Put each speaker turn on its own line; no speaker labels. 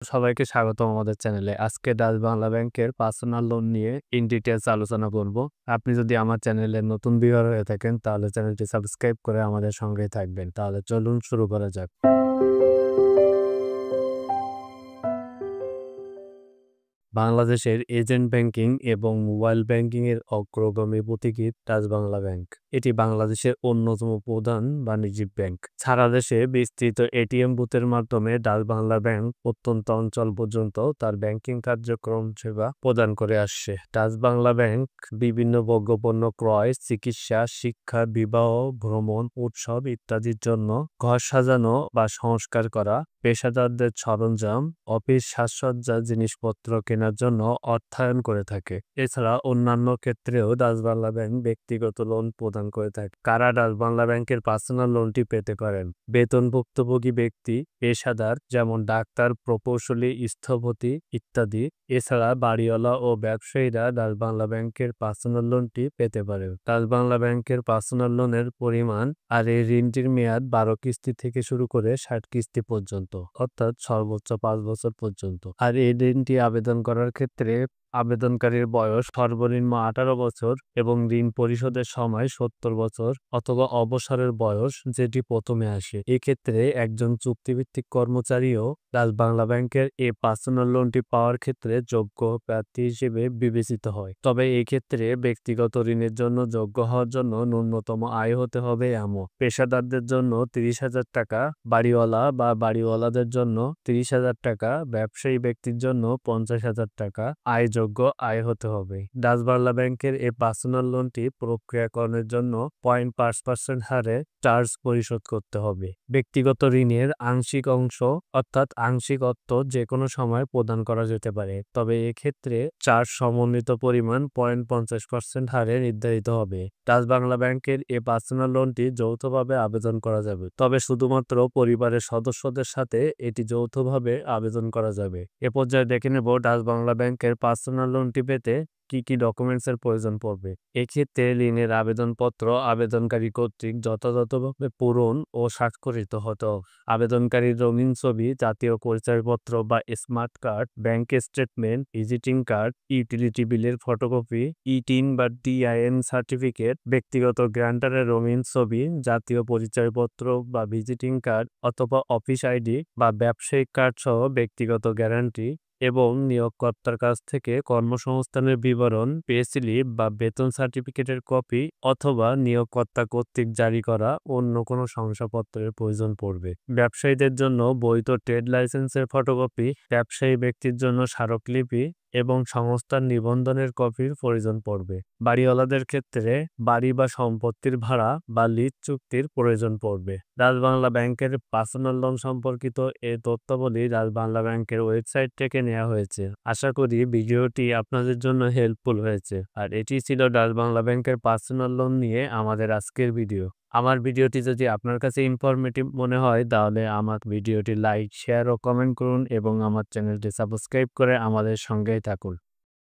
সবাইকে স্বাগতম আমাদের চ্যানেলে। আজকে ডাচ বাংলা ব্যাংকের পার্সোনাল লোন নিয়ে ইন ডিটেইলস আলোচনা করব। আপনি যদি আমার চ্যানেলের নতুন ভিউয়ার হয়ে থাকেন তাহলে চ্যানেলটি সাবস্ক্রাইব করে আমাদের সঙ্গেই থাকবেন। তাহলে চলুন শুরু করা যাক। বাংলাদেশের এজেন্ট ব্যাংকিং এবং মোবাইল ব্যাংকিং এর অগ্রগামী পথিকৃৎ ডাচ বাংলা ব্যাংক। এটি বাংলাদেশের অন্যতম প্রধান বাণিজ্যিক ব্যাংক। সারা দেশে বিস্তৃত এটিএম বুথের মাধ্যমে ডাচ বাংলা ব্যাংক প্রত্যন্ত অঞ্চল পর্যন্ত তার ব্যাংকিং কার্যক্রম সেবা প্রদান করে আসছে। ডাচ বাংলা ব্যাংক বিভিন্ন ভোগ্যপণ্য ক্রয়, চিকিৎসা, শিক্ষা, বিবাহ, ভ্রমণ, উৎসব ইত্যাদির জন্য ঘর সাজানো বা সংস্কার করা, পেশাদারদের সরঞ্জাম, অফিস সাজসজ্জা জিনিসপত্র কেনার জন্য অর্থায়ন করে থাকে। এছাড়া অন্যান্য ক্ষেত্রেও ডাচ বাংলা ব্যাংক ব্যক্তিগত লোন প্রদান করে থাকে। কারা ডাচ বাংলা ব্যাংকের পার্সোনাল লোনটি পেতে পারেন? বেতনভুক্তভোগী ব্যক্তি, পেশাদার যেমন ডাক্তার, প্রকৌশলী, স্থপতি ইত্যাদি। এছাড়া বাড়িওয়ালা ও ব্যবসায়ীরা ডাচ বাংলা ব্যাংকের পার্সোনাল লোনটি পেতে পারেন। ডাচ বাংলা ব্যাংকের পার্সোনাল লোনের পরিমাণ আর এই ঋণটির মেয়াদ 12 কিস্তি থেকে শুরু করে 60 কিস্তি পর্যন্ত, অর্থাৎ সর্বোচ্চ 5 বছর পর্যন্ত। আর এই ঋণটি আবেদন করার ক্ষেত্রে আবেদনকারীর বয়স সর্বনিম্ন 18 বছর এবং ঋণ পরিশোধের সময় 70 বছর অথবা অবসরের বয়স যেটি প্রথমে আসে। এক্ষেত্রে একজন চুক্তিভিত্তিক কর্মচারীও ডাচ বাংলা ব্যাংকের এই পার্সোনাল লোনটি পাওয়ার ক্ষেত্রে যোগ্য প্রার্থী হিসেবে বিবেচিত হয়। তবে এই ক্ষেত্রে ব্যক্তিগত ঋণের জন্য যোগ্য হওয়ার জন্য ন্যূনতম আয় হতে হবে এমন। পেশাদারদের জন্য 30,000 টাকা, বাড়িওয়ালা বা বাড়িওয়ালাদের জন্য 30,000 টাকা, ব্যবসায়ী ব্যক্তির জন্য 50,000 টাকা যোগ্য আয় হতে হবে। ডাচ বাংলা ব্যাংকের এই পার্সোনাল লোনটি প্রক্রিয়াকরণের জন্য 0.5% হারে চার্জ পরিশোধ করতে হবে। ব্যক্তিগত ঋণের আংশিক অংশ অর্থাৎ আংশিক অর্থ যে কোনো সময় প্রদান করা যেতে পারে, তবে এক্ষেত্রে চার্জ সমন্বিত পরিমাণ 0.50% হারে নির্ধারিত হবে। ডাচ বাংলা ব্যাংকের এই পার্সোনাল লোনটি যৌথভাবে আবেদন করা যাবে, তবে শুধুমাত্র পরিবারের সদস্যদের সাথে এটি যৌথভাবে আবেদন করা যাবে। এ পর্যায়ে দেখে নেব ডাচ বাংলা ব্যাংকের পার্সোনাল লোনটি পেতে কি কি ডকুমেন্টসের প্রয়োজন পড়বে। এক্ষেত্রে ঋণের আবেদনপত্র আবেদনকারী কর্তৃক যথাযথভাবে পূরণ ও স্বাক্ষরিত হতে হবে। আবেদনকারীর রঙিন ছবি, জাতীয় পরিচয়পত্র বা smart card, bank statement, visiting card, utility বিলের ফটোকপি, ই-টিন বা টিআইএন সার্টিফিকেট, ব্যক্তিগত গ্যারান্টারের রঙিন ছবি, জাতীয় পরিচয়পত্র বা ভিজিটিং কার্ড অথবা অফিস আইডি বা ব্যবসায়িক কার্ড সহ ব্যক্তিগত গ্যারান্টি এবং নিয়োগকর্তার কাছ থেকে কর্মসংস্থানের বিবরণ, পে স্লিপ বা বেতন সার্টিফিকেটের কপি অথবা নিয়োগকর্তা কর্তৃক জারি করা অন্য কোনো শংসাপত্রের প্রয়োজন পড়বে। ব্যবসায়ীদের জন্য বৈধ ট্রেড লাইসেন্সের ফটোকপি, ব্যবসায়ী ব্যক্তির জন্য স্মারকলিপি এবং সংস্থার নিবন্ধনের কপির প্রয়োজন পড়বে। বাড়িওয়ালাদের ক্ষেত্রে বাড়ি বা সম্পত্তির ভাড়া বা লিজ চুক্তির প্রয়োজন পড়বে। ডাচ বাংলা ব্যাংকের পার্সোনাল লোন সম্পর্কিত এই তথ্যাবলী ডাচ বাংলা ব্যাংকের ওয়েবসাইট থেকে নেওয়া হয়েছে। আশা করি ভিডিওটি আপনাদের জন্য হেল্পফুল হয়েছে। আর এটি ছিল ডাচ বাংলা ব্যাংকের পার্সোনাল লোন নিয়ে আমাদের আজকের ভিডিও। আমার ভিডিওটি যদি আপনার কাছে ইনফরমেটিভ মনে হয় তাহলে আমার ভিডিওটি লাইক, শেয়ার ও কমেন্ট করুন এবং আমার চ্যানেলটি সাবস্ক্রাইব করে আমাদের সঙ্গেই থাকুন।